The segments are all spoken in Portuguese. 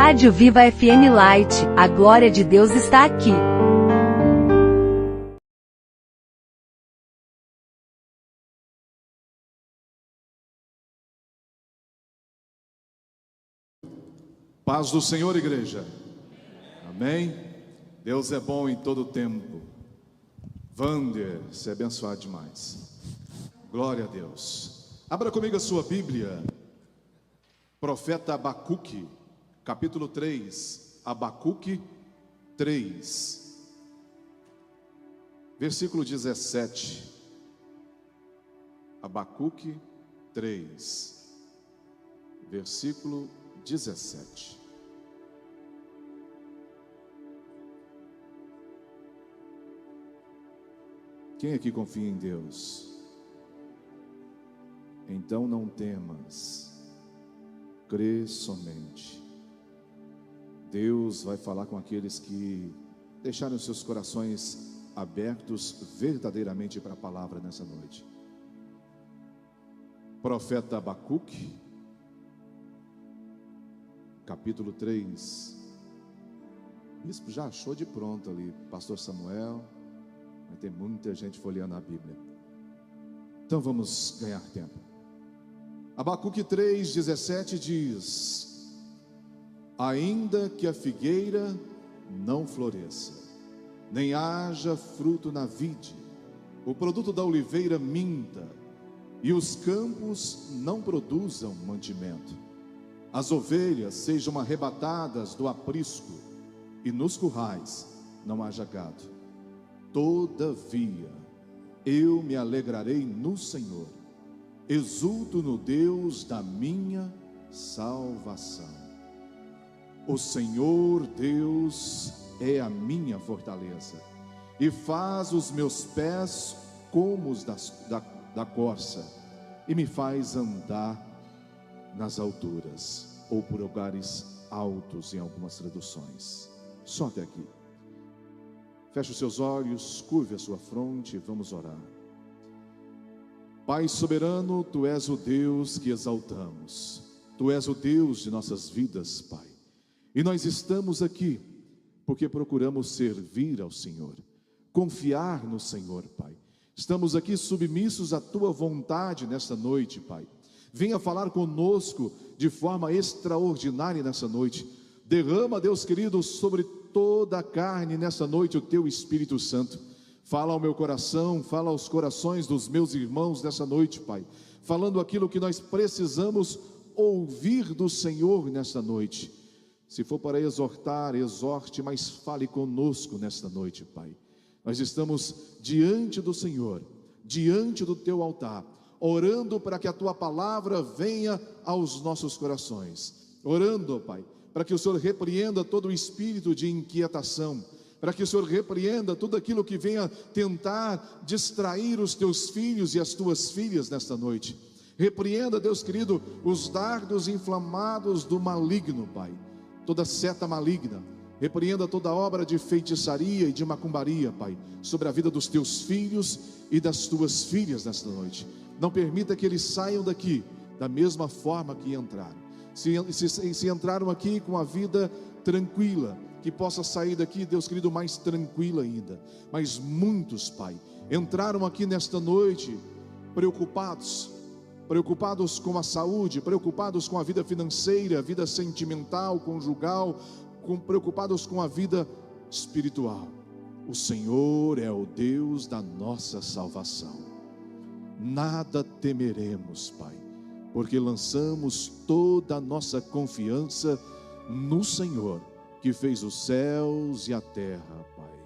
Rádio Viva FM Light, a glória de Deus está aqui. Paz do Senhor, igreja. Amém? Deus é bom em todo tempo. Vander, você é abençoado demais. Glória a Deus. Abra comigo a sua Bíblia. Profeta Abacuque, capítulo 3. Abacuque 3, versículo 17. Abacuque 3, versículo 17. Quem aqui confia em Deus? Então não temas, crê somente. Deus vai falar com aqueles que deixaram seus corações abertos verdadeiramente para a palavra nessa noite. Profeta Abacuque, capítulo 3. O bispo já achou de pronto ali, pastor Samuel. Vai ter muita gente folheando a Bíblia. Então vamos ganhar tempo. Abacuque 3:17 diz: ainda que a figueira não floresça, nem haja fruto na vide, o produto da oliveira minta, e os campos não produzam mantimento, as ovelhas sejam arrebatadas do aprisco, e nos currais não haja gado, todavia eu me alegrarei no Senhor, exulto no Deus da minha salvação. O Senhor Deus é a minha fortaleza, e faz os meus pés como os da corça, e me faz andar nas alturas, ou por lugares altos em algumas traduções. Só até aqui. Feche os seus olhos, curve a sua fronte e vamos orar. Pai soberano, Tu és o Deus que exaltamos, Tu és o Deus de nossas vidas, Pai. E nós estamos aqui porque procuramos servir ao Senhor, confiar no Senhor, Pai. Estamos aqui submissos à Tua vontade nesta noite, Pai. Venha falar conosco de forma extraordinária nessa noite. Derrama, Deus querido, sobre toda a carne nessa noite o Teu Espírito Santo. Fala ao meu coração, fala aos corações dos meus irmãos nessa noite, Pai. Falando aquilo que nós precisamos ouvir do Senhor nesta noite. Se for para exortar, exorte, mas fale conosco nesta noite, Pai. Nós estamos diante do Senhor, diante do Teu altar, orando para que a Tua palavra venha aos nossos corações. Orando, Pai, para que o Senhor repreenda todo o espírito de inquietação, para que o Senhor repreenda tudo aquilo que venha tentar distrair os Teus filhos e as Tuas filhas nesta noite. Repreenda, Deus querido, os dardos inflamados do maligno, Pai. Toda seta maligna, repreenda toda obra de feitiçaria e de macumbaria, Pai, sobre a vida dos Teus filhos e das Tuas filhas nesta noite. Não permita que eles saiam daqui da mesma forma que entraram. Se entraram aqui com a vida tranquila, que possa sair daqui, Deus querido, mais tranquila ainda. Mas muitos, Pai, entraram aqui nesta noite preocupados com a saúde, preocupados com a vida financeira, a vida sentimental, conjugal, preocupados com a vida espiritual. O Senhor é o Deus da nossa salvação. Nada temeremos, Pai, porque lançamos toda a nossa confiança no Senhor, que fez os céus e a terra, Pai.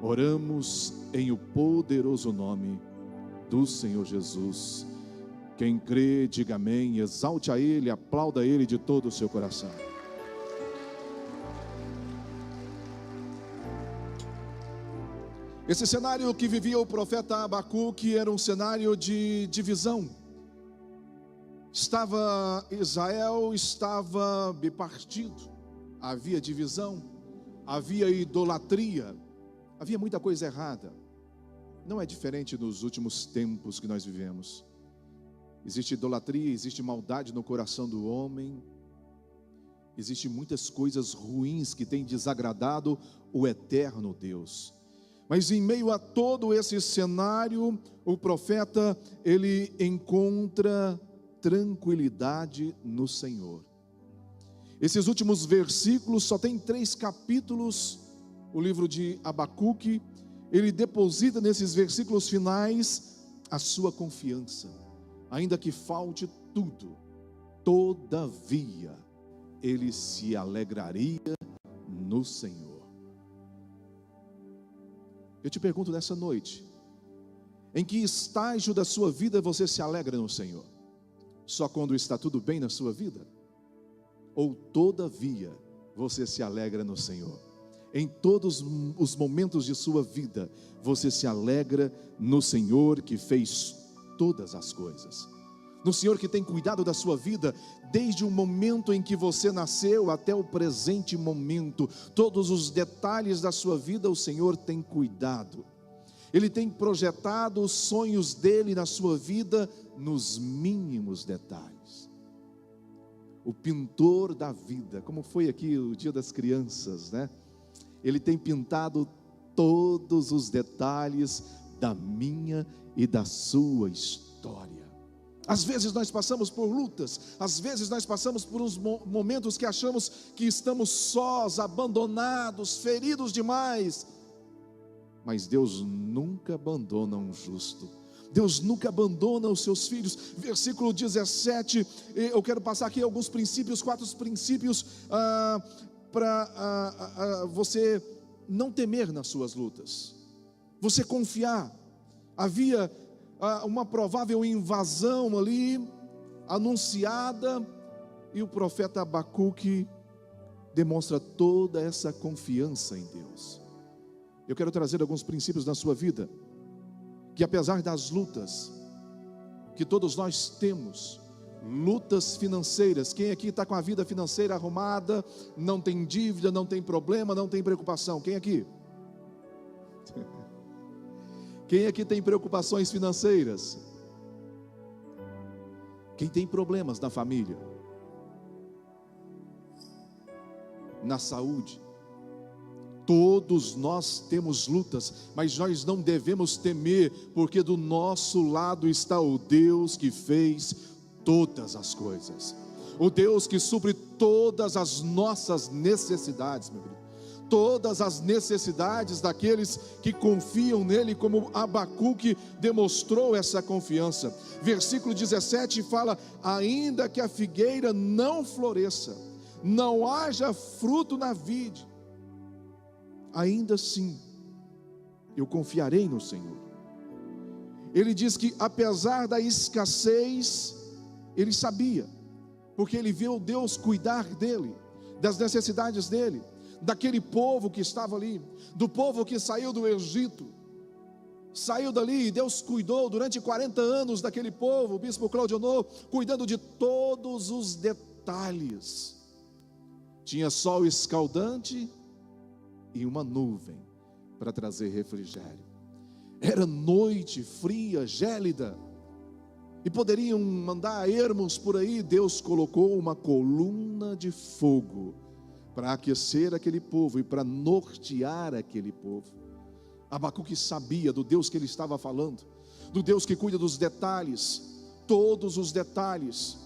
Oramos em o poderoso nome do Senhor Jesus. Quem crê, diga amém, exalte a Ele, aplauda a Ele de todo o seu coração. Esse cenário que vivia o profeta Abacuque era um cenário de divisão. Israel estava bipartido, havia divisão, havia idolatria, havia muita coisa errada. Não é diferente nos últimos tempos que nós vivemos. Existe idolatria, existe maldade no coração do homem. Existem muitas coisas ruins que têm desagradado o eterno Deus. Mas em meio a todo esse cenário, o profeta, ele encontra tranquilidade no Senhor. Esses últimos versículos, só tem 3 capítulos, o livro de Abacuque. Ele deposita nesses versículos finais a sua confiança. Ainda que falte tudo, todavia, ele se alegraria no Senhor. Eu te pergunto nessa noite, em que estágio da sua vida você se alegra no Senhor? Só quando está tudo bem na sua vida? Ou todavia você se alegra no Senhor? Em todos os momentos de sua vida, você se alegra no Senhor que fez todas as coisas. No Senhor que tem cuidado da sua vida, desde o momento em que você nasceu até o presente momento. Todos os detalhes da sua vida o Senhor tem cuidado. Ele tem projetado os sonhos dele na sua vida nos mínimos detalhes. O pintor da vida, como foi aqui o dia das crianças, né? Ele tem pintado todos os detalhes da minha e da sua história. Às vezes nós passamos por lutas, às vezes nós passamos por uns momentos que achamos que estamos sós, abandonados, feridos demais. Mas Deus nunca abandona um justo. Deus nunca abandona os seus filhos. Versículo 17, eu quero passar aqui alguns princípios, 4 princípios para você não temer nas suas lutas, você confiar. Havia uma provável invasão ali, anunciada, e o profeta Abacuque demonstra toda essa confiança em Deus. Eu quero trazer alguns princípios na sua vida, que apesar das lutas, que todos nós temos, lutas financeiras, quem aqui está com a vida financeira arrumada, não tem dívida, não tem problema, não tem preocupação? Quem aqui? Quem aqui tem preocupações financeiras? Quem tem problemas na família, na saúde? Todos nós temos lutas, mas nós não devemos temer, porque do nosso lado está o Deus que fez todas as coisas, o Deus que supre todas as nossas necessidades, meu querido. Todas as necessidades daqueles que confiam nele, como Abacuque demonstrou essa confiança. Versículo 17 fala: ainda que a figueira não floresça, não haja fruto na vide, ainda assim eu confiarei no Senhor. Ele diz que apesar da escassez, ele sabia, porque ele viu Deus cuidar dele, das necessidades dele, daquele povo que estava ali, do povo que saiu do Egito, saiu dali, e Deus cuidou durante 40 anos daquele povo. O bispo Claudionor cuidando de todos os detalhes. Tinha sol escaldante e uma nuvem para trazer refrigério. Era noite fria, gélida, e poderiam mandar ermos por aí. Deus colocou uma coluna de fogo para aquecer aquele povo e para nortear aquele povo. Abacuque sabia do Deus que ele estava falando, do Deus que cuida dos detalhes, todos os detalhes,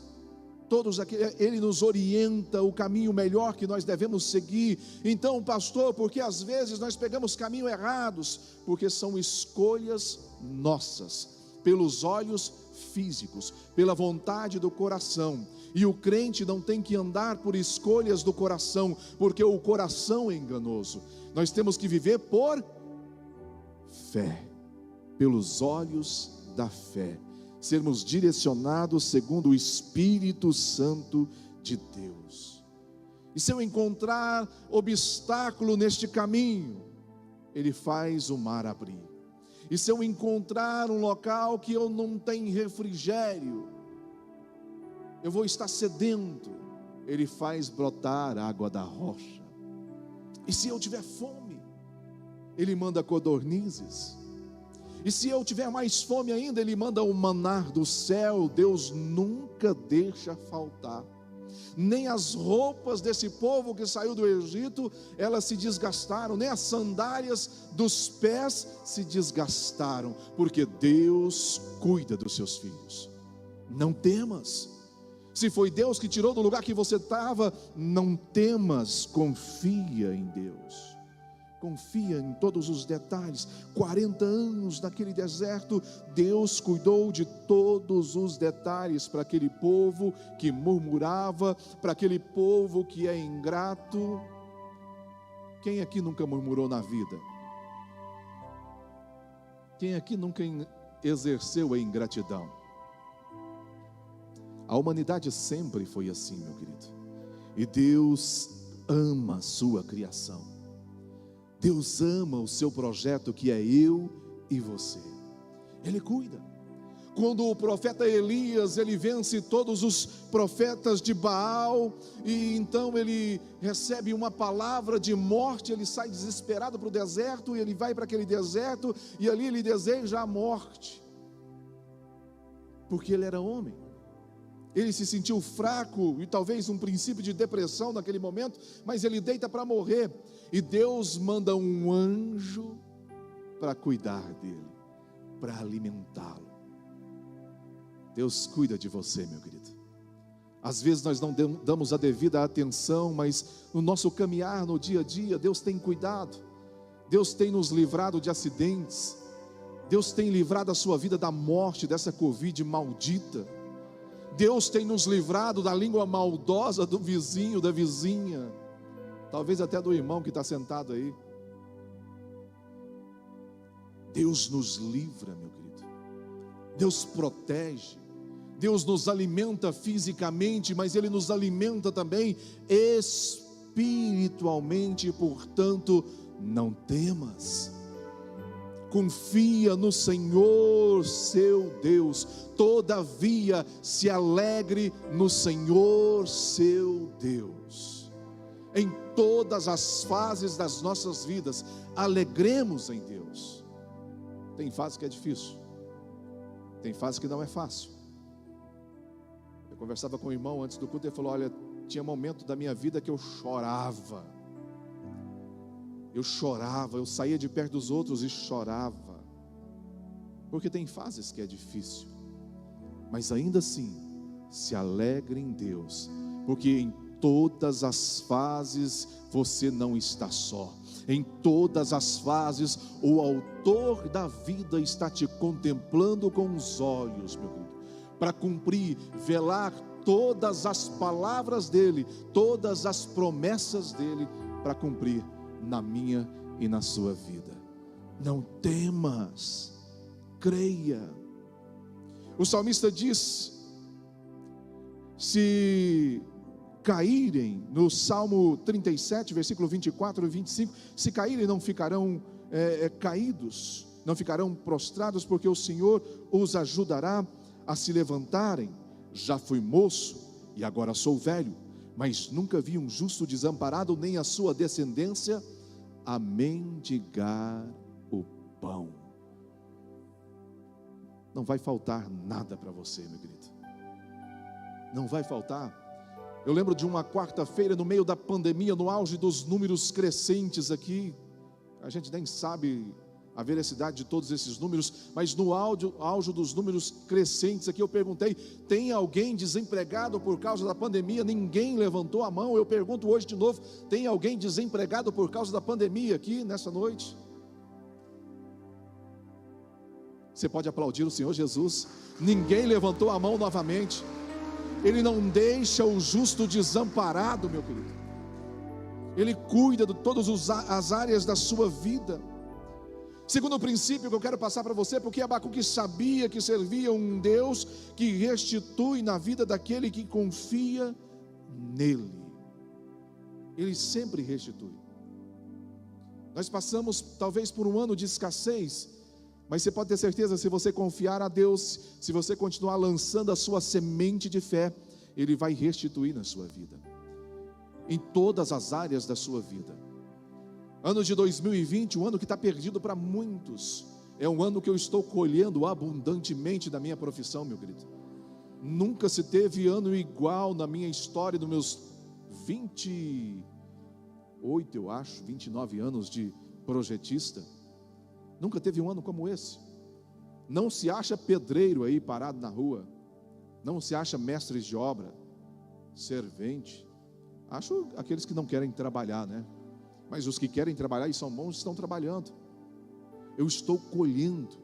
ele nos orienta o caminho melhor que nós devemos seguir. Então, pastor, porque às vezes nós pegamos caminhos errados? Porque são escolhas nossas, pelos olhos físicos, pela vontade do coração. E o crente não tem que andar por escolhas do coração, porque o coração é enganoso. Nós temos que viver por fé, pelos olhos da fé, sermos direcionados segundo o Espírito Santo de Deus. E se eu encontrar obstáculo neste caminho, Ele faz o mar abrir. E se eu encontrar um local que eu não tenho refrigério, eu vou estar sedento, Ele faz brotar água da rocha. E se eu tiver fome, Ele manda codornizes. E se eu tiver mais fome ainda, Ele manda o maná do céu. Deus nunca deixa faltar. Nem as roupas desse povo que saiu do Egito, elas se desgastaram, nem as sandálias dos pés se desgastaram, porque Deus cuida dos seus filhos. Não temas. Se foi Deus que tirou do lugar que você estava, não temas, confia em Deus. Confia em todos os detalhes. 40 anos naquele deserto, Deus cuidou de todos os detalhes para aquele povo que murmurava, para aquele povo que é ingrato. Quem aqui nunca murmurou na vida? Quem aqui nunca exerceu a ingratidão? A humanidade sempre foi assim, meu querido. E Deus ama a sua criação. Deus ama o seu projeto, que é eu e você. Ele cuida. Quando o profeta Elias, ele vence todos os profetas de Baal, e então ele recebe uma palavra de morte, ele sai desesperado para o deserto, e ele vai para aquele deserto, e ali ele deseja a morte, porque ele era homem. Ele se sentiu fraco e talvez um princípio de depressão naquele momento, mas ele deita para morrer, e Deus manda um anjo para cuidar dele, para alimentá-lo. Deus cuida de você, meu querido. Às vezes nós não damos a devida atenção, mas no nosso caminhar no dia a dia, Deus tem cuidado. Deus tem nos livrado de acidentes. Deus tem livrado a sua vida da morte, dessa Covid maldita. Deus tem nos livrado da língua maldosa do vizinho, da vizinha, talvez até do irmão que está sentado aí. Deus nos livra, meu querido. Deus protege. Deus nos alimenta fisicamente, mas Ele nos alimenta também espiritualmente. Portanto, não temas. Confia no Senhor seu Deus. Todavia, se alegre no Senhor seu Deus. Em todas as fases das nossas vidas, alegremos em Deus. Tem fase que é difícil, tem fase que não é fácil. Eu conversava com o irmão antes do culto, ele falou: olha, tinha momento da minha vida que eu chorava, eu saía de perto dos outros e chorava, porque tem fases que é difícil, mas ainda assim, se alegre em Deus, porque em todas as fases você não está só. Em todas as fases, o autor da vida está te contemplando com os olhos, meu querido, para cumprir, velar todas as palavras dele, todas as promessas dele, para cumprir na minha e na sua vida. Não temas, creia. O salmista diz: se caírem, no Salmo 37, versículo 24 e 25, se caírem não ficarão caídos, não ficarão prostrados, porque o Senhor os ajudará a se levantarem. Já fui moço e agora sou velho, mas nunca vi um justo desamparado, nem a sua descendência a mendigar o pão. Não vai faltar nada para você, meu querido. Não vai faltar. Eu lembro de uma quarta-feira, no meio da pandemia, no auge dos números crescentes aqui. A gente nem sabe a veracidade de todos esses números, mas no auge dos números crescentes aqui, eu perguntei: tem alguém desempregado por causa da pandemia? Ninguém levantou a mão. Eu pergunto hoje de novo: tem alguém desempregado por causa da pandemia aqui nessa noite? Você pode aplaudir o Senhor Jesus. Ninguém levantou a mão novamente. Ele não deixa o justo desamparado, meu querido. Ele cuida de todas as áreas da sua vida. Segundo princípio que eu quero passar para você, porque Abacuque sabia que servia um Deus que restitui na vida daquele que confia nele. Ele sempre restitui. Nós passamos talvez por um ano de escassez, mas você pode ter certeza, se você confiar a Deus, se você continuar lançando a sua semente de fé, Ele vai restituir na sua vida, em todas as áreas da sua vida. Ano de 2020, um ano que está perdido para muitos, é um ano que eu estou colhendo abundantemente da minha profissão, meu querido. Nunca se teve ano igual na minha história, nos meus 28, eu acho, 29 anos de projetista. Nunca teve um ano como esse. Não se acha pedreiro aí parado na rua, não se acha mestres de obra, servente. Acho aqueles que não querem trabalhar, né? Mas os que querem trabalhar e são bons estão trabalhando. Eu estou colhendo,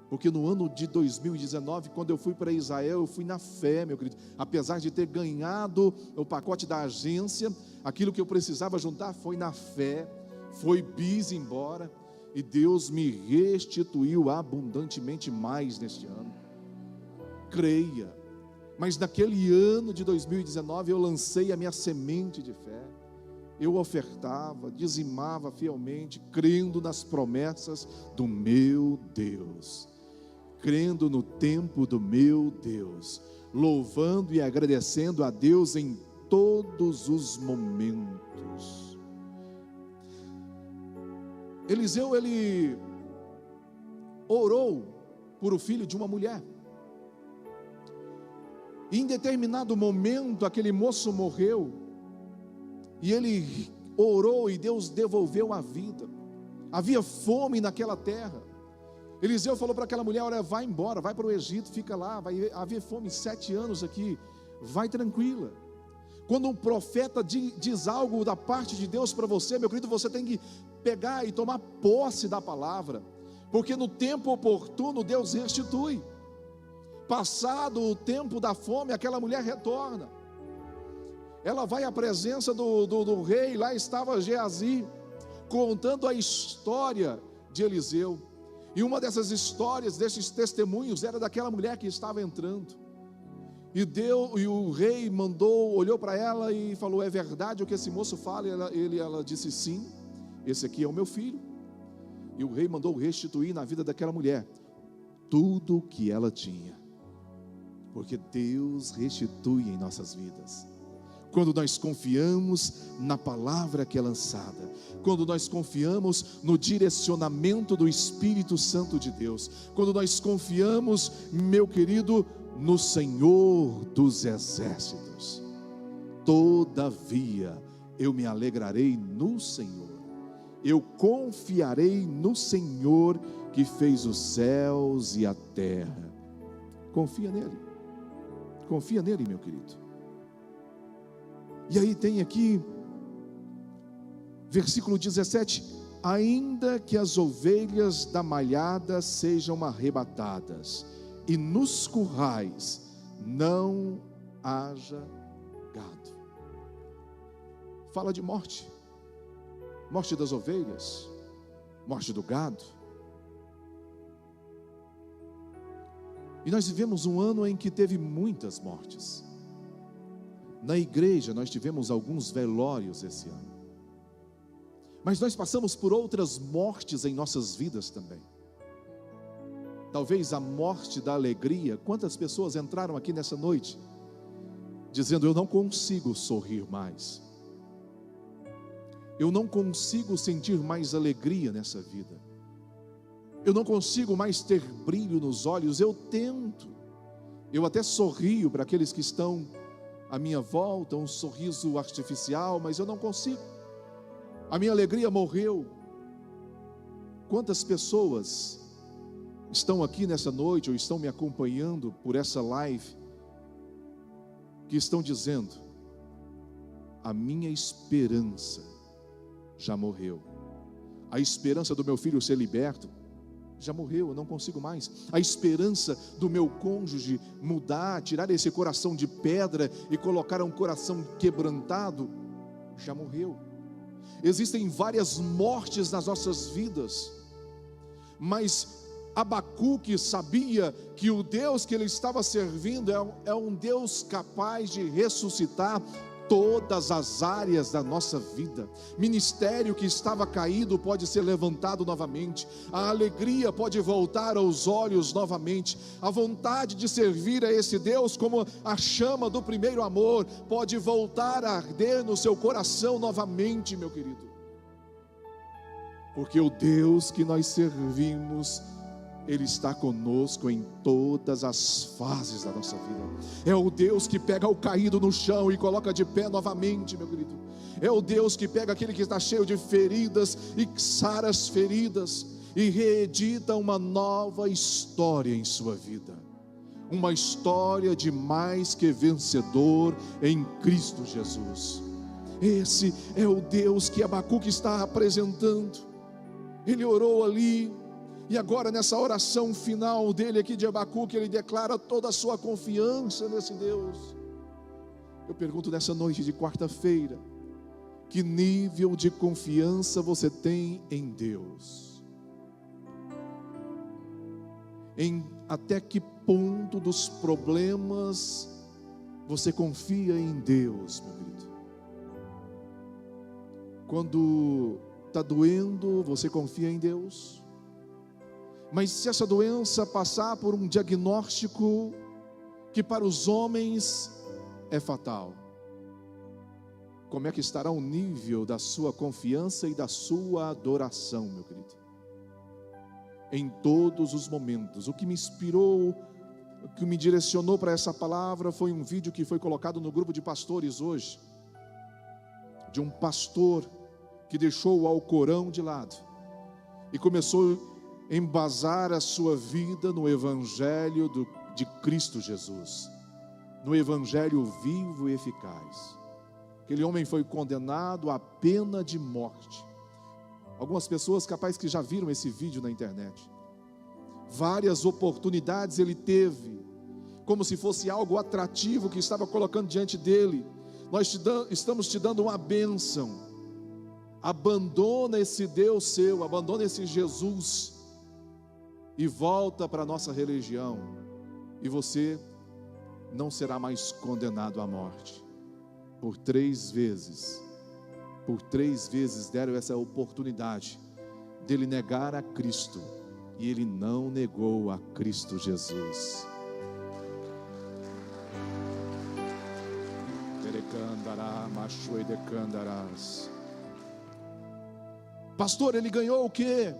porque no ano de 2019, quando eu fui para Israel, eu fui na fé, meu querido. Apesar de ter ganhado o pacote da agência, aquilo que eu precisava juntar foi na fé, foi bis embora, e Deus me restituiu abundantemente mais neste ano. Creia. Mas naquele ano de 2019 eu lancei a minha semente de fé. Eu ofertava, dizimava fielmente, crendo nas promessas do meu Deus, crendo no tempo do meu Deus, louvando e agradecendo a Deus em todos os momentos. Eliseu, ele orou por o filho de uma mulher. E em determinado momento, aquele moço morreu, e ele orou e Deus devolveu a vida. Havia fome naquela terra. Eliseu falou para aquela mulher: olha, vai embora, vai para o Egito, fica lá, vai haver fome 7 anos aqui, vai tranquila. Quando um profeta diz algo da parte de Deus para você, meu querido, você tem que pegar e tomar posse da palavra, porque no tempo oportuno Deus restitui. Passado o tempo da fome, aquela mulher retorna. Ela vai à presença do rei. Lá estava Geazi, contando a história de Eliseu. E uma dessas histórias, desses testemunhos, era daquela mulher que estava entrando. E o rei olhou para ela e falou: é verdade o que esse moço fala? E ela disse: sim, esse aqui é o meu filho. E o rei mandou restituir na vida daquela mulher tudo o que ela tinha, porque Deus restitui em nossas vidas. Quando nós confiamos na palavra que é lançada, quando nós confiamos no direcionamento do Espírito Santo de Deus, quando nós confiamos, meu querido, no Senhor dos Exércitos. Todavia, eu me alegrarei no Senhor, eu confiarei no Senhor que fez os céus e a terra. Confia nele, meu querido. E aí tem aqui, versículo 17: ainda que as ovelhas da malhada sejam arrebatadas, e nos currais não haja gado. Fala de morte das ovelhas, morte do gado. E nós vivemos um ano em que teve muitas mortes. Na igreja nós tivemos alguns velórios esse ano, mas nós passamos por outras mortes em nossas vidas também. Talvez a morte da alegria. Quantas pessoas entraram aqui nessa noite dizendo: eu não consigo sorrir mais, eu não consigo sentir mais alegria nessa vida, eu não consigo mais ter brilho nos olhos. Eu tento, eu até sorrio para aqueles que estão à minha volta, um sorriso artificial, mas eu não consigo, a minha alegria morreu. Quantas pessoas estão aqui nessa noite, ou estão me acompanhando por essa live, que estão dizendo: a minha esperança já morreu, a esperança do meu filho ser liberto já morreu, eu não consigo mais. A esperança do meu cônjuge mudar, tirar esse coração de pedra e colocar um coração quebrantado, já morreu. Existem várias mortes nas nossas vidas, mas Abacuque sabia que o Deus que ele estava servindo é um Deus capaz de ressuscitar todas as áreas da nossa vida. Ministério que estava caído pode ser levantado novamente, a alegria pode voltar aos olhos novamente, a vontade de servir a esse Deus, como a chama do primeiro amor, pode voltar a arder no seu coração novamente, meu querido, porque o Deus que nós servimos Ele está conosco em todas as fases da nossa vida. É o Deus que pega o caído no chão e coloca de pé novamente, meu querido. É o Deus que pega aquele que está cheio de feridas e sara as feridas e reedita uma nova história em sua vida. Uma história de mais que vencedor em Cristo Jesus. Esse é o Deus que Abacuque está apresentando. Ele orou ali, e agora nessa oração final dele aqui de Abacuque, ele declara toda a sua confiança nesse Deus. Eu pergunto nessa noite de quarta-feira, que nível de confiança você tem em Deus? Até que ponto dos problemas você confia em Deus, meu querido? Quando está doendo, você confia em Deus? Mas se essa doença passar por um diagnóstico que para os homens é fatal, como é que estará o nível da sua confiança e da sua adoração, meu querido? Em todos os momentos. O que me inspirou, o que me direcionou para essa palavra foi um vídeo que foi colocado no grupo de pastores hoje, de um pastor que deixou o Alcorão de lado e começou a embasar a sua vida no Evangelho de Cristo Jesus, no Evangelho vivo e eficaz. Aquele homem foi condenado à pena de morte. Algumas pessoas capazes que já viram esse vídeo na internet. Várias oportunidades ele teve, como se fosse algo atrativo que estava colocando diante dele. Nós estamos te dando uma bênção. Abandona esse Deus seu, abandona esse Jesus e volta para a nossa religião, e você não será mais condenado à morte. Por 3 vezes deram essa oportunidade dele negar a Cristo, e ele não negou a Cristo Jesus. Pastor, ele ganhou o quê?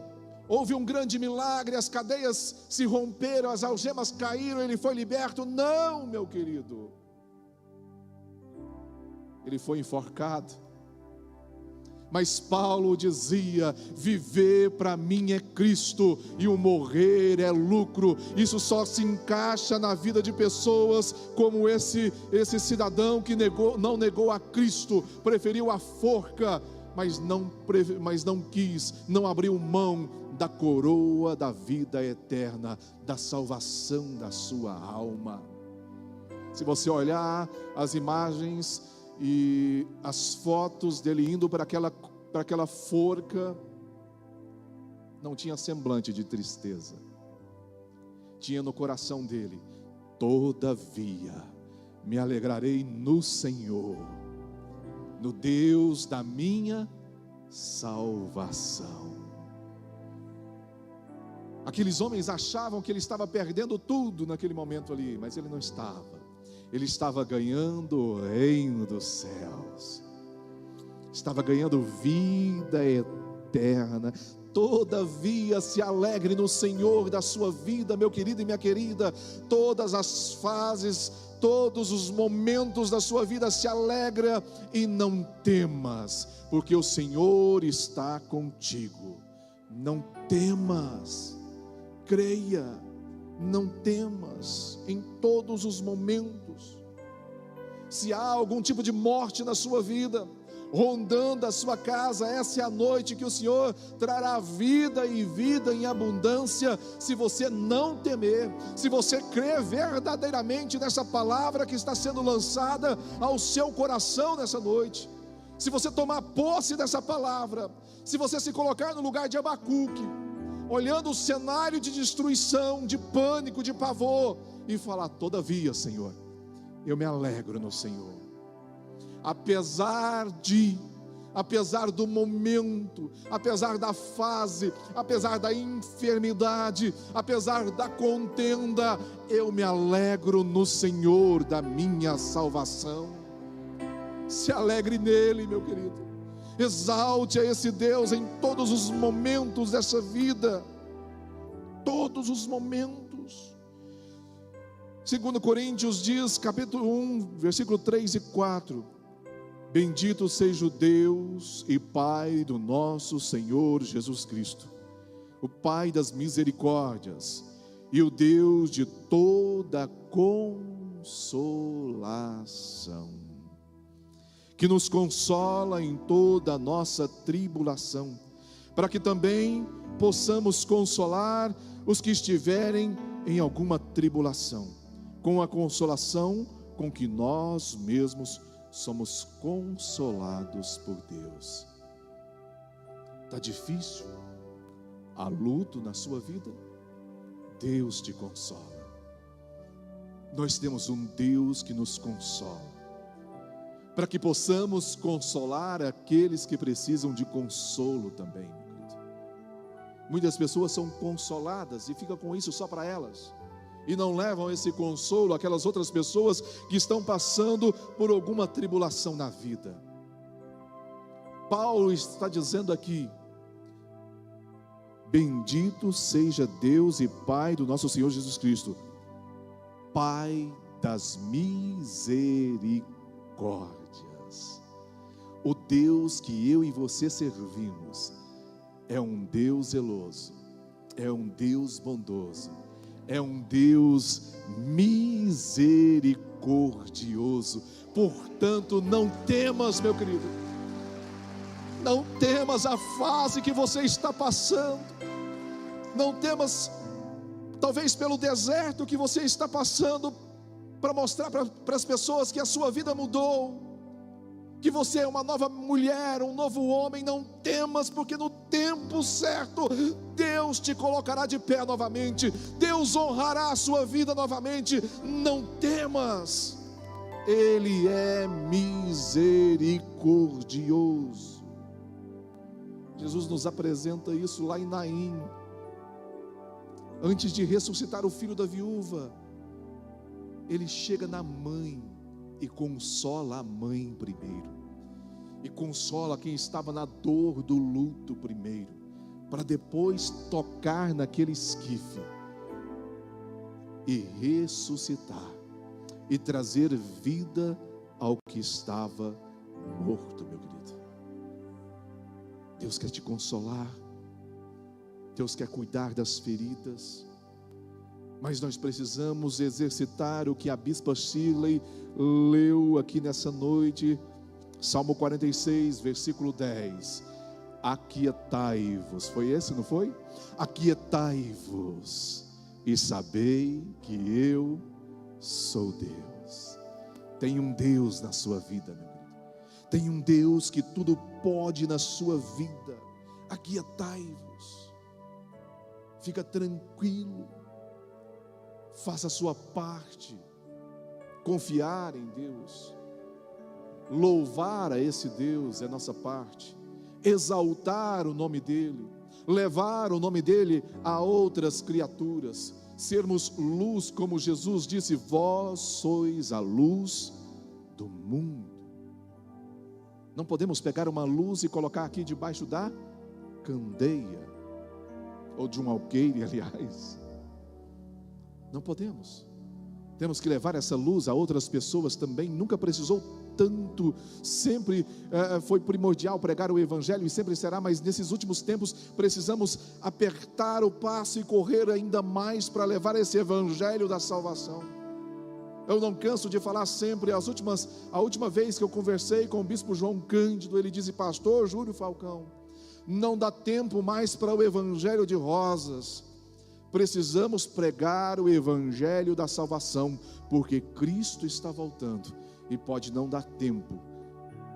Houve um grande milagre, as cadeias se romperam, as algemas caíram, ele foi liberto. Não, meu querido. Ele foi enforcado. Mas Paulo dizia: viver para mim é Cristo e o morrer é lucro. Isso só se encaixa na vida de pessoas como esse cidadão que não negou a Cristo, preferiu a forca, mas não quis, não abriu mão da coroa da vida eterna, da salvação da sua alma. Se você olhar as imagens e as fotos dele indo para aquela forca, não tinha semblante de tristeza, tinha no coração dele: todavia me alegrarei no Senhor, no Deus da minha salvação. Aqueles homens achavam que ele estava perdendo tudo naquele momento ali, mas ele não estava. Ele estava ganhando o reino dos céus, estava ganhando vida eterna. Todavia se alegre no Senhor da sua vida, meu querido e minha querida. Todas as fases, todos os momentos da sua vida, se alegra e não temas, porque o Senhor está contigo. Não temas, creia, não temas em todos os momentos. Se há algum tipo de morte na sua vida, rondando a sua casa, essa é a noite que o Senhor trará vida e vida em abundância, se você não temer, se você crer verdadeiramente nessa palavra que está sendo lançada ao seu coração nessa noite. Se você tomar posse dessa palavra, se você se colocar no lugar de Abacuque, olhando o cenário de destruição, de pânico, de pavor, e falar: todavia, Senhor, eu me alegro no Senhor. Apesar do momento, apesar da fase, apesar da enfermidade, apesar da contenda, eu me alegro no Senhor da minha salvação. Se alegre nele, meu querido. Exalte a esse Deus em todos os momentos dessa vida. todos os momentos. 2 Coríntios diz, capítulo 1, versículo 3 e 4: bendito seja o Deus e Pai do nosso Senhor Jesus Cristo, o Pai das misericórdias e o Deus de toda consolação, que nos consola em toda a nossa tribulação, para que também possamos consolar os que estiverem em alguma tribulação, com a consolação com que nós mesmos somos consolados por Deus. Está difícil? Há luto na sua vida? Deus te consola. Nós temos um Deus que nos consola, para que possamos consolar aqueles que precisam de consolo também, meu querido. Muitas pessoas são consoladas e ficam com isso só para elas, e não levam esse consolo àquelas outras pessoas que estão passando por alguma tribulação na vida. Paulo está dizendo aqui: bendito seja Deus e Pai do nosso Senhor Jesus Cristo, Pai das misericórdias. O Deus que eu e você servimos é um Deus zeloso, é um Deus bondoso, é um Deus misericordioso. Portanto, não temas, meu querido, não temas a fase que você está passando, não temas talvez pelo deserto que você está passando, para mostrar para as pessoas que a sua vida mudou, que você é uma nova mulher, um novo homem. Não temas, porque no tempo certo Deus te colocará de pé novamente, Deus honrará a sua vida novamente. Não temas, Ele é misericordioso. Jesus nos apresenta isso lá em Naim, antes de ressuscitar o filho da viúva. Ele chega na mãe e consola a mãe primeiro, e consola quem estava na dor do luto primeiro, para depois tocar naquele esquife e ressuscitar e trazer vida ao que estava morto, meu querido. Deus quer te consolar, Deus quer cuidar das feridas, mas nós precisamos exercitar o que a bispa Shirley leu aqui nessa noite, Salmo 46, versículo 10: aquietai-vos. Foi esse, não foi? Aquietai-vos e sabei que eu sou Deus. Tem um Deus na sua vida, meu querido. Tem um Deus que tudo pode na sua vida. Aquietai-vos. Fica tranquilo. Faça a sua parte. Confiar em Deus. Louvar a esse Deus é nossa parte. Exaltar o nome dEle. Levar o nome dEle a outras criaturas. Sermos luz, como Jesus disse: vós sois a luz do mundo. Não podemos pegar uma luz e colocar aqui debaixo da candeia, ou de um alqueire, aliás. Não podemos. Temos que levar essa luz a outras pessoas também. Nunca precisou tanto, sempre foi primordial pregar o Evangelho e sempre será, mas nesses últimos tempos precisamos apertar o passo e correr ainda mais para levar esse Evangelho da salvação. Eu não canso de falar sempre. A última vez que eu conversei com o bispo João Cândido, ele disse: pastor Júlio Falcão, não dá tempo mais para o Evangelho de rosas. Precisamos pregar o Evangelho da salvação, porque Cristo está voltando e pode não dar tempo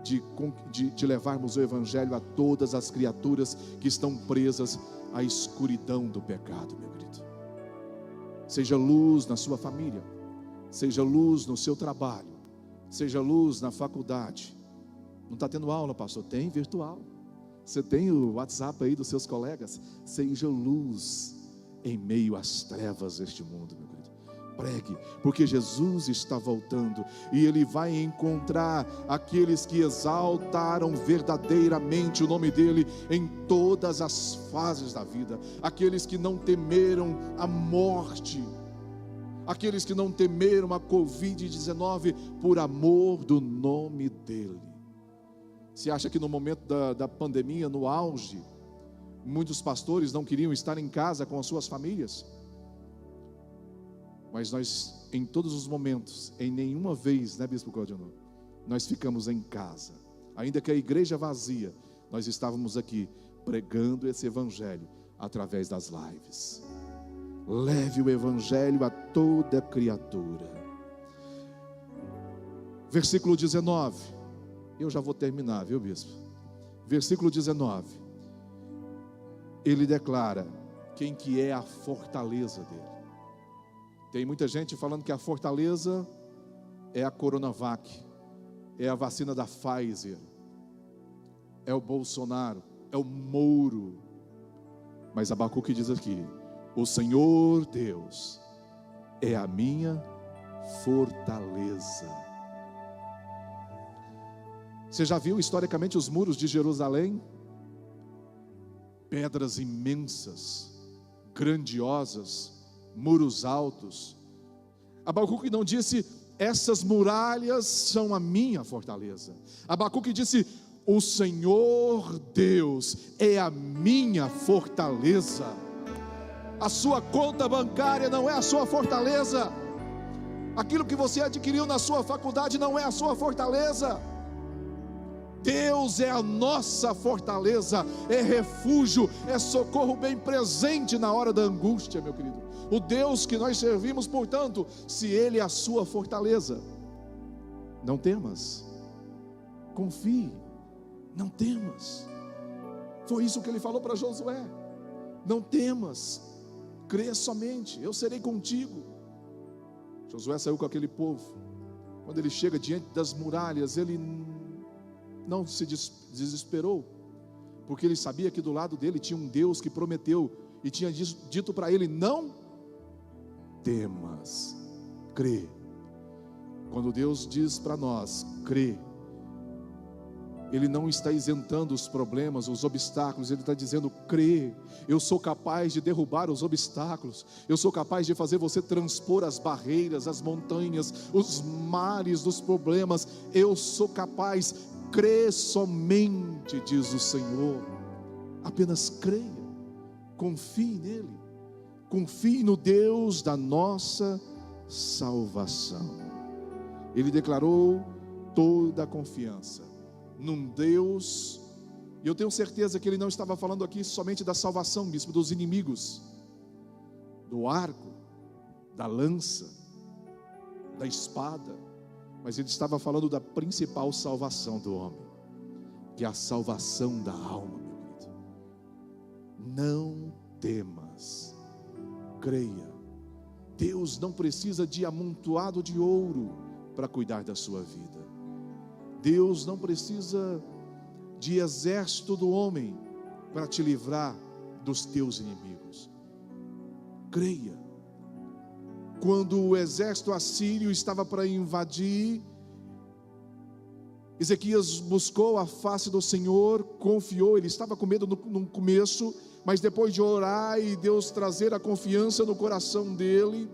de levarmos o Evangelho a todas as criaturas que estão presas à escuridão do pecado, meu querido. Seja luz na sua família, seja luz no seu trabalho, seja luz na faculdade. Não está tendo aula, pastor? Tem virtual. Você tem o WhatsApp aí dos seus colegas. Seja luz em meio às trevas deste mundo, meu querido. Pregue, porque Jesus está voltando e Ele vai encontrar aqueles que exaltaram verdadeiramente o nome dEle em todas as fases da vida, aqueles que não temeram a morte, aqueles que não temeram a Covid-19 por amor do nome dEle. Você acha que no momento da pandemia, no auge, muitos pastores não queriam estar em casa com as suas famílias? Mas nós, em todos os momentos, em nenhuma vez, né, Bispo Claudio, nós ficamos em casa. Ainda que a igreja vazia, nós estávamos aqui pregando esse evangelho através das lives. Leve o evangelho a toda criatura. Versículo 19. Eu já vou terminar, viu, Bispo? Versículo 19. Ele declara quem que é a fortaleza dele. Tem muita gente falando que a fortaleza é a Coronavac, é a vacina da Pfizer, é o Bolsonaro, é o Moro. Mas Abacuque diz aqui: o Senhor Deus é a minha fortaleza. Você já viu historicamente os muros de Jerusalém? Pedras imensas, grandiosas, muros altos. Abacuque não disse: essas muralhas são a minha fortaleza. Abacuque disse: o Senhor Deus é a minha fortaleza. A sua conta bancária não é a sua fortaleza. Aquilo que você adquiriu na sua faculdade não é a sua fortaleza. Deus é a nossa fortaleza, é refúgio, é socorro bem presente na hora da angústia, meu querido. O Deus que nós servimos, portanto, se Ele é a sua fortaleza, não temas, confie, não temas. Foi isso que Ele falou para Josué: não temas, crê somente, eu serei contigo. Josué saiu com aquele povo. Quando ele chega diante das muralhas, ele não se desesperou, porque ele sabia que do lado dele tinha um Deus que prometeu e tinha dito para ele: não temas, crê. Quando Deus diz para nós, crê, Ele não está isentando os problemas, os obstáculos. Ele está dizendo: crê, eu sou capaz de derrubar os obstáculos, eu sou capaz de fazer você transpor as barreiras, as montanhas, os mares dos problemas. Eu sou capaz. Crê somente, diz o Senhor. Apenas creia, confie nele, confie no Deus da nossa salvação. Ele declarou toda a confiança num Deus, e eu tenho certeza que ele não estava falando aqui somente da salvação, bispo, dos inimigos, do arco, da lança, da espada, mas ele estava falando da principal salvação do homem, que é a salvação da alma, meu querido. Não temas, creia. Deus não precisa de amontoado de ouro para cuidar da sua vida. Deus não precisa de exército do homem para te livrar dos teus inimigos. Creia. Quando o exército assírio estava para invadir, Ezequias buscou a face do Senhor, confiou. Ele estava com medo no começo, mas depois de orar e Deus trazer a confiança no coração dele,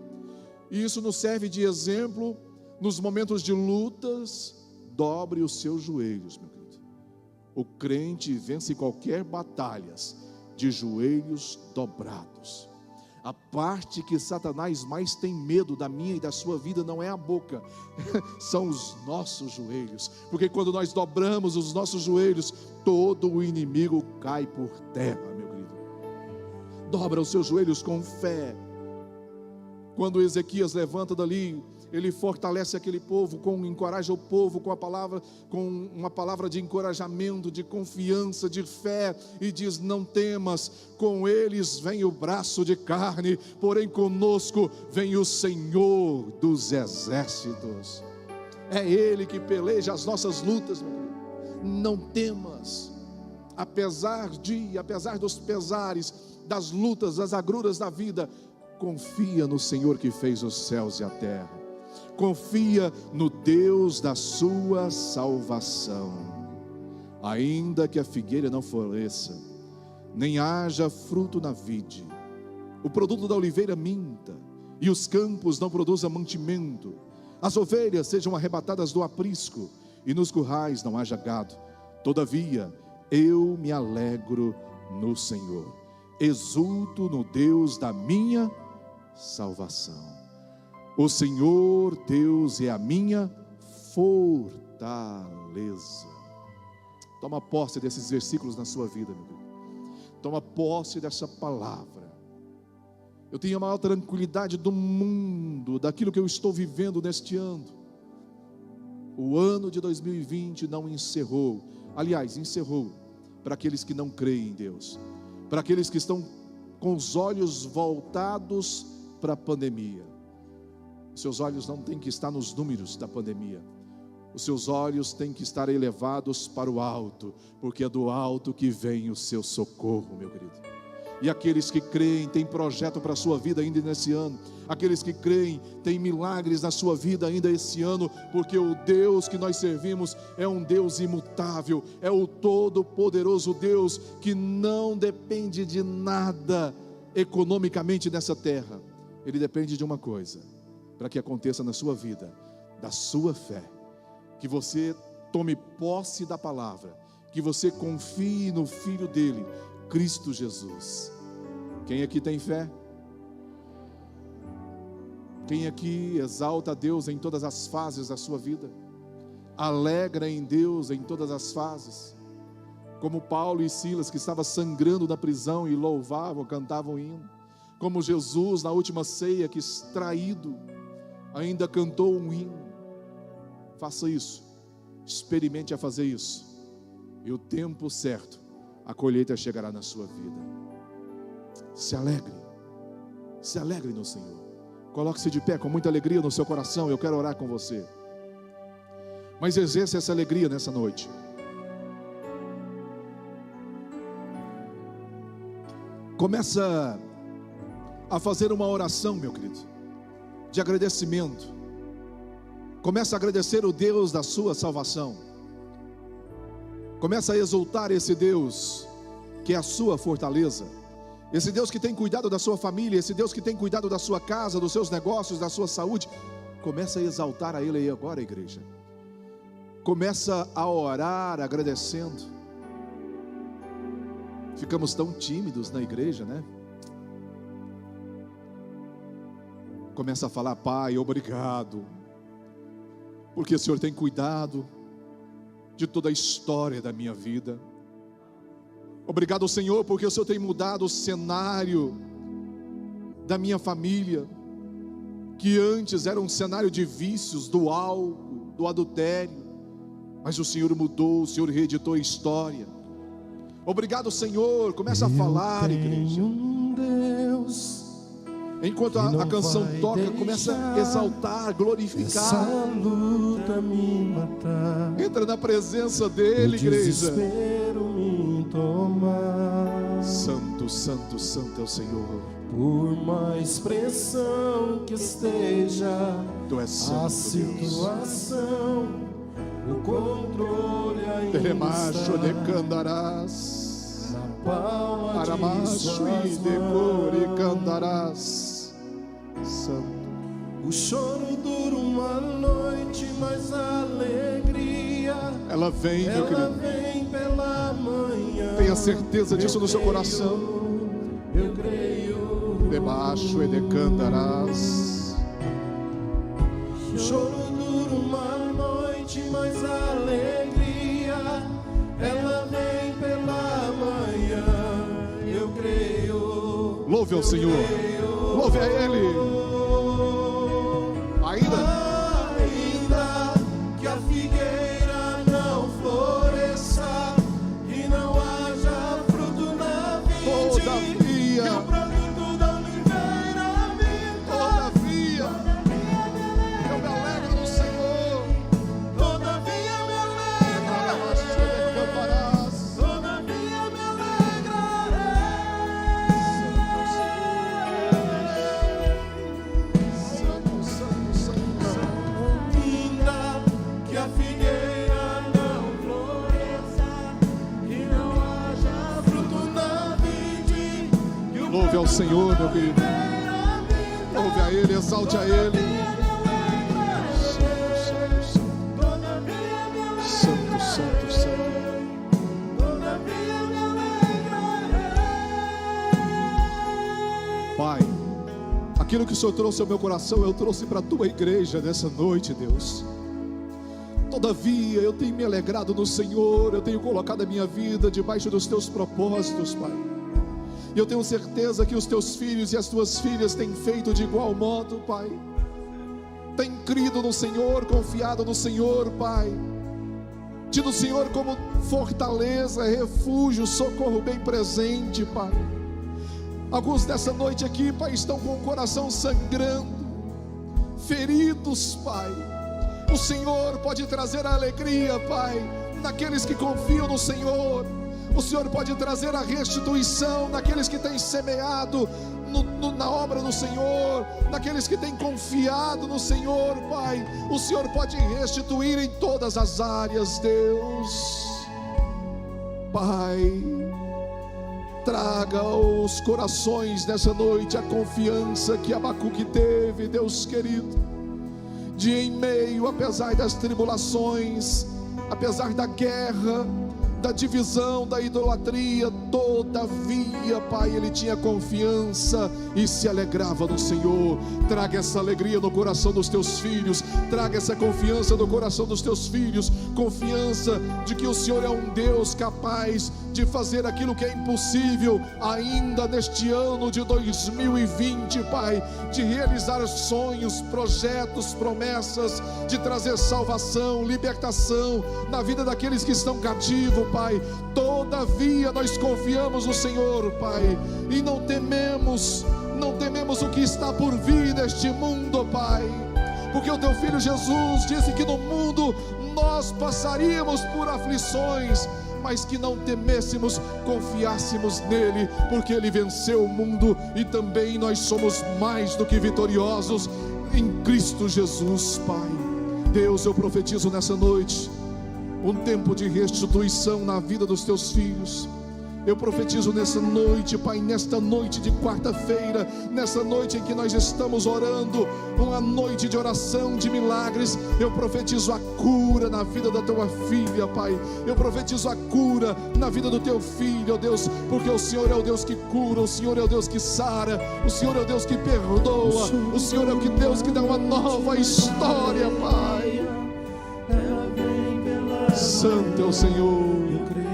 e isso nos serve de exemplo nos momentos de lutas. Dobre os seus joelhos, meu querido. O crente vence qualquer batalha de joelhos dobrados. A parte que Satanás mais tem medo da minha e da sua vida não é a boca, são os nossos joelhos, porque quando nós dobramos os nossos joelhos, todo o inimigo cai por terra, meu querido. Dobra os seus joelhos com fé. Quando Ezequias levanta dali, ele fortalece aquele povo, encoraja o povo com a palavra, com uma palavra de encorajamento, de confiança, de fé, e diz: não temas, com eles vem o braço de carne, porém conosco vem o Senhor dos exércitos. É Ele que peleja as nossas lutas, meu querido. Não temas, apesar dos pesares, das lutas, das agruras da vida, confia no Senhor que fez os céus e a terra. Confia no Deus da sua salvação. Ainda que a figueira não floresça, nem haja fruto na vide, o produto da oliveira minta, e os campos não produzam mantimento, as ovelhas sejam arrebatadas do aprisco, e nos currais não haja gado, todavia eu me alegro no Senhor, exulto no Deus da minha salvação. O Senhor Deus é a minha fortaleza. Toma posse desses versículos na sua vida, meu Deus. Toma posse dessa palavra. Eu tenho a maior tranquilidade do mundo, daquilo que eu estou vivendo neste ano. O ano de 2020 não encerrou. Aliás, encerrou para aqueles que não creem em Deus, para aqueles que estão com os olhos voltados para a pandemia. Os seus olhos não têm que estar nos números da pandemia. Os seus olhos têm que estar elevados para o alto, porque é do alto que vem o seu socorro, meu querido. E aqueles que creem, têm projeto para a sua vida ainda nesse ano. Aqueles que creem, têm milagres na sua vida ainda esse ano, porque o Deus que nós servimos é um Deus imutável, é o todo-poderoso Deus que não depende de nada economicamente nessa terra. Ele depende de uma coisa, para que aconteça na sua vida, da sua fé. Que você tome posse da palavra, que você confie no Filho dele, Cristo Jesus. Quem aqui tem fé? Quem aqui exalta a Deus em todas as fases da sua vida? Alegra em Deus em todas as fases? Como Paulo e Silas, que estavam sangrando na prisão e louvavam, cantavam hino. Como Jesus na última ceia, que extraído, ainda cantou um hino. Faça isso, experimente a fazer isso, e o tempo certo, a colheita chegará na sua vida. Se alegre no Senhor. Coloque-se de pé com muita alegria no seu coração. Eu quero orar com você, mas exerça essa alegria nessa noite. Começa a fazer uma oração, meu querido, de agradecimento. Começa a agradecer o Deus da sua salvação. Começa a exaltar esse Deus que é a sua fortaleza, esse Deus que tem cuidado da sua família, esse Deus que tem cuidado da sua casa, dos seus negócios, da sua saúde. Começa a exaltar a Ele aí agora, igreja. Começa a orar agradecendo. Ficamos tão tímidos na igreja, né? Começa a falar: Pai, obrigado, porque o Senhor tem cuidado de toda a história da minha vida. Obrigado, Senhor, porque o Senhor tem mudado o cenário da minha família, que antes era um cenário de vícios, do álcool, do adultério, mas o Senhor mudou, o Senhor reeditou a história. Obrigado, Senhor. Começa a falar, igreja. Enquanto a canção toca, começa a exaltar, glorificar. Essa luta me matar. Entra na presença dele, igreja. Me tomar. Santo, santo, santo é o Senhor. Por mais pressão que esteja, Tu és santo, a situação, o controle ainda Teremacho de está candarás, na palma de Aramacho suas e decore mãos. candarás. Santo. O choro dura uma noite, mas a alegria, Ela vem, meu ela querido. vem pela manhã. Tenha certeza disso no seu coração. Eu creio. Debaixo e decandarás. O choro dura uma noite, mas a alegria, ela vem pela manhã. Eu creio. Louve ao Senhor. Louve a Ele. Ainda que a figueira não floresça e não haja fruto na vide, Todavia, que o produto da oliveira minta. todavia, eu me alegro no Senhor. Todavia me alegrarei, todavia me alegrarei. Senhor, meu querido. Ouve a Ele, exalte a Ele. Santo, santo, santo. Pai, aquilo que o Senhor trouxe ao meu coração, eu trouxe para a tua igreja nessa noite, Deus. Todavia, eu tenho me alegrado no Senhor, eu tenho colocado a minha vida debaixo dos teus propósitos, Pai. E eu tenho certeza que os teus filhos e as tuas filhas têm feito de igual modo, Pai. Têm crido no Senhor, confiado no Senhor, Pai. Tido o Senhor como fortaleza, refúgio, socorro bem presente, Pai. Alguns dessa noite aqui, Pai, estão com o coração sangrando, feridos, Pai. O Senhor pode trazer a alegria, Pai, naqueles que confiam no Senhor. O Senhor pode trazer a restituição naqueles que têm semeado na obra do Senhor, naqueles que têm confiado no Senhor, Pai. O Senhor pode restituir em todas as áreas, Deus. Pai, traga aos corações nessa noite a confiança que Abacuque teve, Deus querido, de em meio, apesar das tribulações, apesar da guerra, da divisão, da idolatria, todavia, Pai, ele tinha confiança e se alegrava no Senhor. Traga essa alegria no coração dos teus filhos, traga essa confiança no coração dos teus filhos, confiança de que o Senhor é um Deus capaz de fazer aquilo que é impossível ainda neste ano de 2020, Pai, de realizar sonhos, projetos, promessas, de trazer salvação, libertação na vida daqueles que estão cativos, Pai. Todavia nós confiamos no Senhor, Pai, e não tememos o que está por vir neste mundo, Pai, porque o teu Filho Jesus disse que no mundo nós passaríamos por aflições, mas que não temêssemos, confiássemos nele, porque ele venceu o mundo, e também nós somos mais do que vitoriosos em Cristo Jesus, Pai. Deus, eu profetizo nessa noite um tempo de restituição na vida dos teus filhos. Eu profetizo nessa noite, Pai, nesta noite de quarta-feira, nessa noite em que nós estamos orando, uma noite de oração, de milagres. Eu profetizo a cura na vida da tua filha, Pai. Eu profetizo a cura na vida do teu filho, ó Deus, porque o Senhor é o Deus que cura, o Senhor é o Deus que sara, o Senhor é o Deus que perdoa, o Senhor é o Deus que dá uma nova história, Pai. Santo é o Senhor. Eu creio.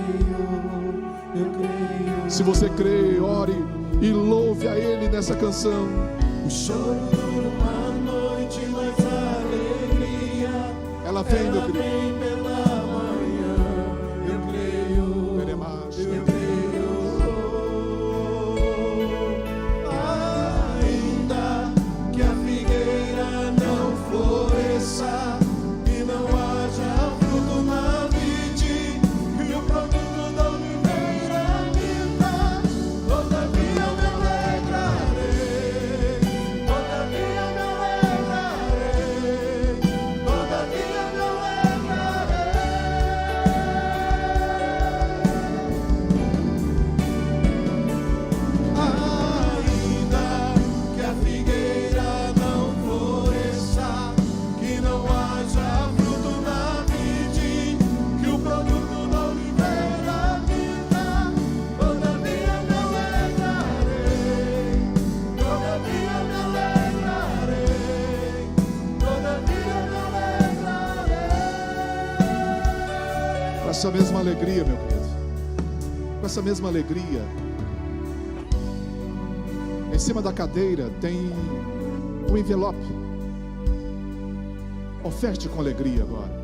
Se você crê, ore e louve a Ele nessa canção. O choro dura uma noite, mas a alegria ela vem, meu querido. Vem pela manhã. Eu creio. Eu creio. Ainda que a figueira não floresça e não haja fruto na vide, e o produto não me essa mesma alegria, meu querido, com essa mesma alegria, em cima da cadeira tem um envelope. Oferte com alegria agora.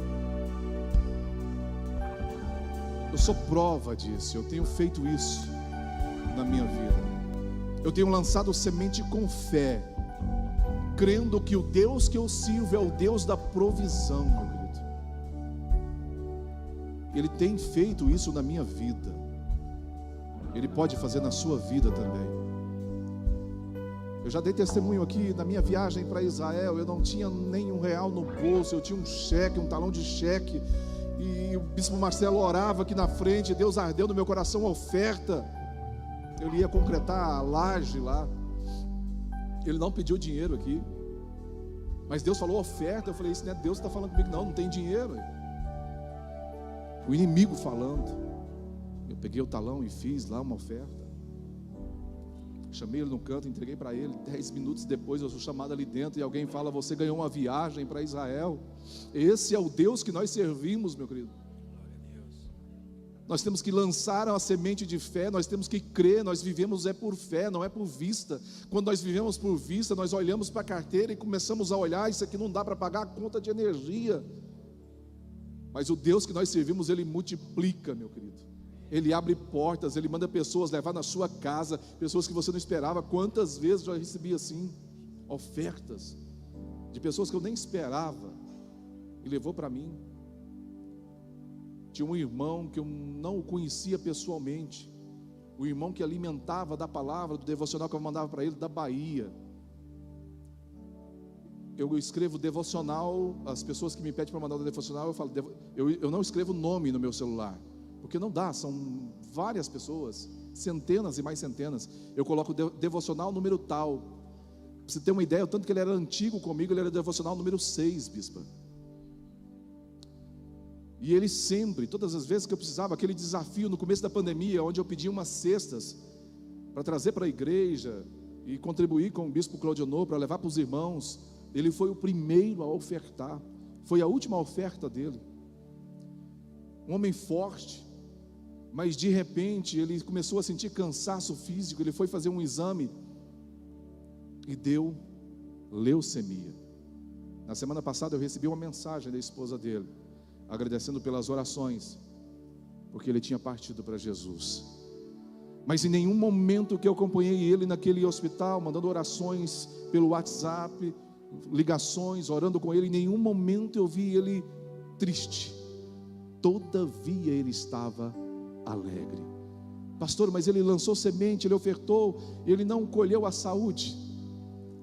Eu sou prova disso, eu tenho feito isso na minha vida. Eu tenho lançado semente com fé, crendo que o Deus que eu sirvo é o Deus da provisão, meu querido. Ele tem feito isso na minha vida. Ele pode fazer na sua vida também. Eu já dei testemunho aqui na minha viagem para Israel. Eu não tinha nem R$1 no bolso. Eu tinha um cheque, um talão de cheque. E o bispo Marcelo orava aqui na frente. Deus ardeu no meu coração a oferta. ele ia concretar a laje lá. Ele não pediu dinheiro aqui, mas Deus falou oferta. Eu falei, isso não é Deus que está falando comigo, não tem dinheiro. O inimigo falando. Eu peguei o talão e fiz lá uma oferta. Chamei ele no canto, entreguei para ele. 10 minutos depois eu sou chamado ali dentro e alguém fala, você ganhou uma viagem para Israel. Esse é o Deus que nós servimos, meu querido. Nós temos que lançar a semente de fé, nós temos que crer, nós vivemos por fé, não é por vista. Quando nós vivemos por vista, nós olhamos para a carteira e começamos a olhar, isso aqui não dá para pagar a conta de energia. Mas o Deus que nós servimos, Ele multiplica, meu querido. Ele abre portas, Ele manda pessoas levar na sua casa, pessoas que você não esperava. Quantas vezes eu já recebi assim, ofertas, de pessoas que eu nem esperava, e levou para mim. Tinha um irmão que eu não o conhecia pessoalmente, o irmão que alimentava da palavra, do devocional que eu mandava para ele, da Bahia. Eu escrevo devocional, as pessoas que me pedem para mandar o devocional, eu falo, eu não escrevo nome no meu celular, porque não dá, são várias pessoas, centenas e mais centenas. Eu coloco devocional número tal. Para você ter uma ideia, o tanto que ele era antigo comigo, ele era devocional número 6, bispa. E ele sempre, todas as vezes que eu precisava, aquele desafio no começo da pandemia, onde eu pedia umas cestas para trazer para a igreja e contribuir com o bispo Claudionor, para levar para os irmãos, ele foi o primeiro a ofertar, foi a última oferta dele. Um homem forte, mas de repente ele começou a sentir cansaço físico, ele foi fazer um exame e deu leucemia. Na semana passada eu recebi uma mensagem da esposa dele, agradecendo pelas orações, porque ele tinha partido para Jesus. Mas em nenhum momento que eu acompanhei ele naquele hospital, mandando orações pelo WhatsApp, ligações, orando com ele, em nenhum momento eu vi ele triste. Todavia ele estava alegre. Pastor, mas ele lançou semente, ele ofertou, ele não colheu a saúde.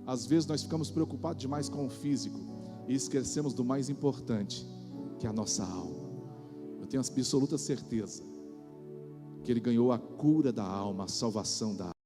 Às vezes nós ficamos preocupados demais com o físico e esquecemos do mais importante, que é a nossa alma. Eu tenho absoluta certeza que ele ganhou a cura da alma, a salvação da alma.